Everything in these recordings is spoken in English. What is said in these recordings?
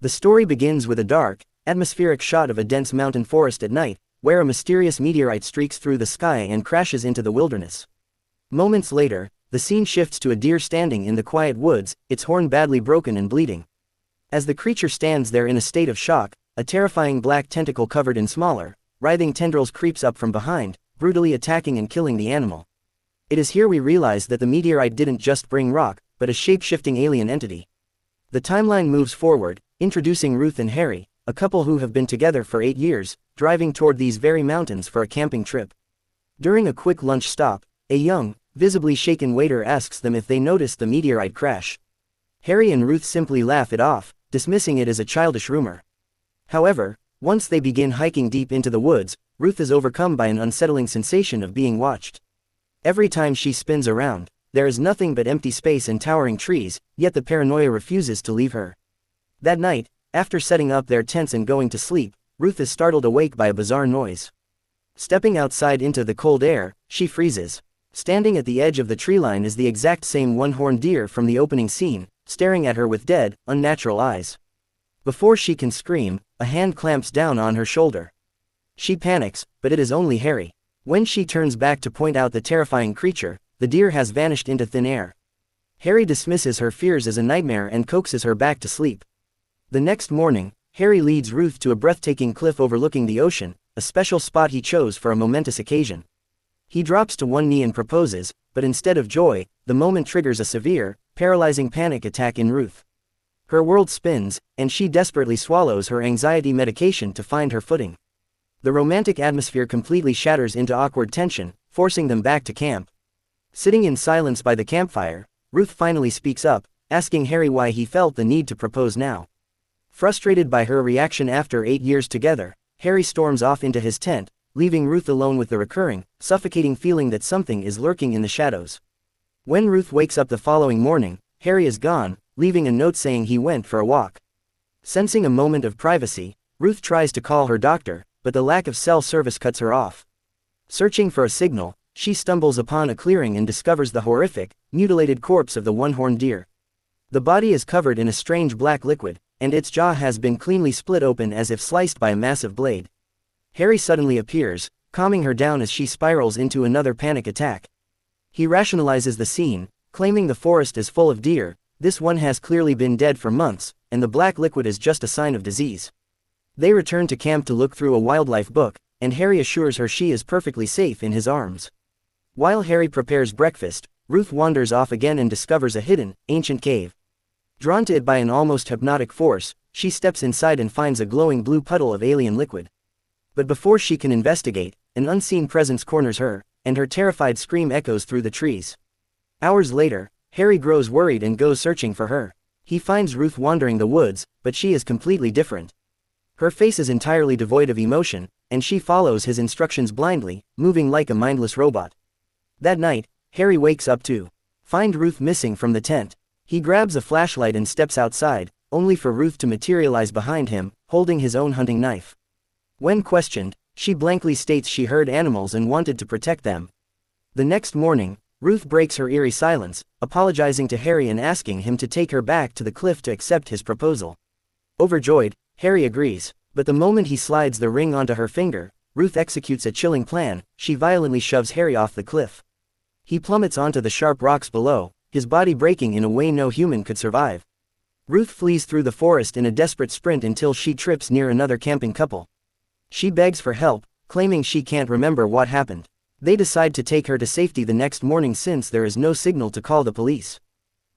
The story begins with a dark, atmospheric shot of a dense mountain forest at night, where a mysterious meteorite streaks through the sky and crashes into the wilderness. Moments later, the scene shifts to a deer standing in the quiet woods, its horn badly broken and bleeding. As the creature stands there in a state of shock, a terrifying black tentacle covered in smaller, writhing tendrils creeps up from behind, brutally attacking and killing the animal. It is here we realize that the meteorite didn't just bring rock, but a shape-shifting alien entity. The timeline moves forward, introducing Ruth and Harry, a couple who have been together for 8 years, driving toward these very mountains for a camping trip. During a quick lunch stop, a young, visibly shaken waiter asks them if they noticed the meteorite crash. Harry and Ruth simply laugh it off, dismissing it as a childish rumor. However, once they begin hiking deep into the woods, Ruth is overcome by an unsettling sensation of being watched. Every time she spins around, there is nothing but empty space and towering trees, yet the paranoia refuses to leave her. That night, after setting up their tents and going to sleep, Ruth is startled awake by a bizarre noise. Stepping outside into the cold air, she freezes. Standing at the edge of the tree line is the exact same one-horned deer from the opening scene, staring at her with dead, unnatural eyes. Before she can scream, a hand clamps down on her shoulder. She panics, but it is only Harry. When she turns back to point out the terrifying creature, the deer has vanished into thin air. Harry dismisses her fears as a nightmare and coaxes her back to sleep. The next morning, Harry leads Ruth to a breathtaking cliff overlooking the ocean, a special spot he chose for a momentous occasion. He drops to one knee and proposes, but instead of joy, the moment triggers a severe, paralyzing panic attack in Ruth. Her world spins, and she desperately swallows her anxiety medication to find her footing. The romantic atmosphere completely shatters into awkward tension, forcing them back to camp. Sitting in silence by the campfire, Ruth finally speaks up, asking Harry why he felt the need to propose now. Frustrated by her reaction after 8 years together, Harry storms off into his tent, leaving Ruth alone with the recurring, suffocating feeling that something is lurking in the shadows. When Ruth wakes up the following morning, Harry is gone, leaving a note saying he went for a walk. Sensing a moment of privacy, Ruth tries to call her doctor, but the lack of cell service cuts her off. Searching for a signal, she stumbles upon a clearing and discovers the horrific, mutilated corpse of the one-horned deer. The body is covered in a strange black liquid, and its jaw has been cleanly split open as if sliced by a massive blade. Harry suddenly appears, calming her down as she spirals into another panic attack. He rationalizes the scene, claiming the forest is full of deer, this one has clearly been dead for months, and the black liquid is just a sign of disease. They return to camp to look through a wildlife book, and Harry assures her she is perfectly safe in his arms. While Harry prepares breakfast, Ruth wanders off again and discovers a hidden, ancient cave. Drawn to it by an almost hypnotic force, she steps inside and finds a glowing blue puddle of alien liquid. But before she can investigate, an unseen presence corners her, and her terrified scream echoes through the trees. Hours later, Harry grows worried and goes searching for her. He finds Ruth wandering the woods, but she is completely different. Her face is entirely devoid of emotion, and she follows his instructions blindly, moving like a mindless robot. That night, Harry wakes up to find Ruth missing from the tent. He grabs a flashlight and steps outside, only for Ruth to materialize behind him, holding his own hunting knife. When questioned, she blankly states she heard animals and wanted to protect them. The next morning, Ruth breaks her eerie silence, apologizing to Harry and asking him to take her back to the cliff to accept his proposal. Overjoyed, Harry agrees, but the moment he slides the ring onto her finger, Ruth executes a chilling plan. She violently shoves Harry off the cliff. He plummets onto the sharp rocks below, his body breaking in a way no human could survive. Ruth flees through the forest in a desperate sprint until she trips near another camping couple. She begs for help, claiming she can't remember what happened. They decide to take her to safety the next morning since there is no signal to call the police.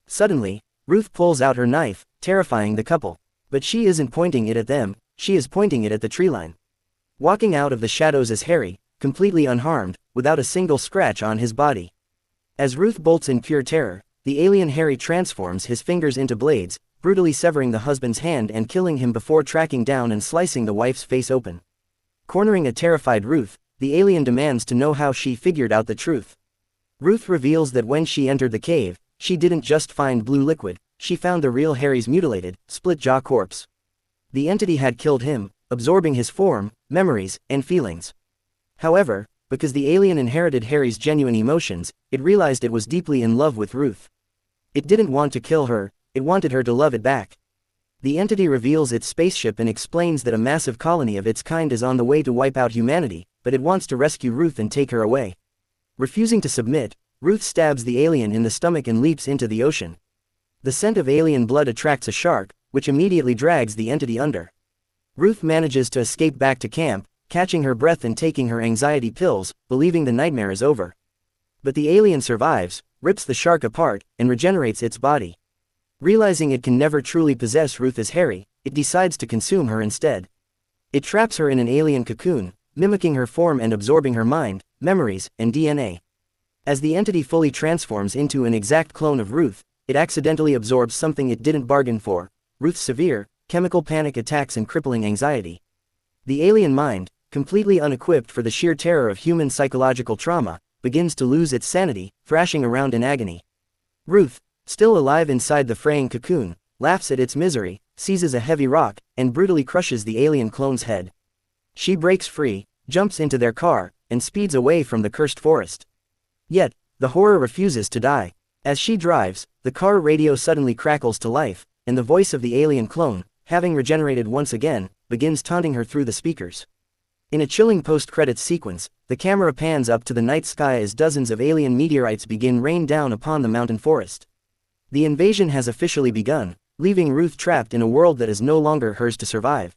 Suddenly, Ruth pulls out her knife, terrifying the couple. But she isn't pointing it at them, she is pointing it at the tree line. Walking out of the shadows is Harry, completely unharmed, without a single scratch on his body. As Ruth bolts in pure terror, the alien Harry transforms his fingers into blades, brutally severing the husband's hand and killing him before tracking down and slicing the wife's face open. Cornering a terrified Ruth, the alien demands to know how she figured out the truth. Ruth reveals that when she entered the cave, she didn't just find blue liquid, she found the real Harry's mutilated, split-jaw corpse. The entity had killed him, absorbing his form, memories, and feelings. However, because the alien inherited Harry's genuine emotions, it realized it was deeply in love with Ruth. It didn't want to kill her, it wanted her to love it back. The entity reveals its spaceship and explains that a massive colony of its kind is on the way to wipe out humanity, but it wants to rescue Ruth and take her away. Refusing to submit, Ruth stabs the alien in the stomach and leaps into the ocean. The scent of alien blood attracts a shark, which immediately drags the entity under. Ruth manages to escape back to camp, catching her breath and taking her anxiety pills, believing the nightmare is over. But the alien survives, rips the shark apart, and regenerates its body. Realizing it can never truly possess Ruth as Harry, it decides to consume her instead. It traps her in an alien cocoon, mimicking her form and absorbing her mind, memories, and DNA. As the entity fully transforms into an exact clone of Ruth, it accidentally absorbs something it didn't bargain for: Ruth's severe, chemical panic attacks and crippling anxiety. The alien mind, completely unequipped for the sheer terror of human psychological trauma, begins to lose its sanity, thrashing around in agony. Ruth, still alive inside the fraying cocoon, laughs at its misery, seizes a heavy rock, and brutally crushes the alien clone's head. She breaks free, jumps into their car, and speeds away from the cursed forest. Yet, the horror refuses to die. As she drives, the car radio suddenly crackles to life, and the voice of the alien clone, having regenerated once again, begins taunting her through the speakers. In a chilling post-credits sequence, the camera pans up to the night sky as dozens of alien meteorites begin rain down upon the mountain forest. The invasion has officially begun, leaving Ruth trapped in a world that is no longer hers to survive.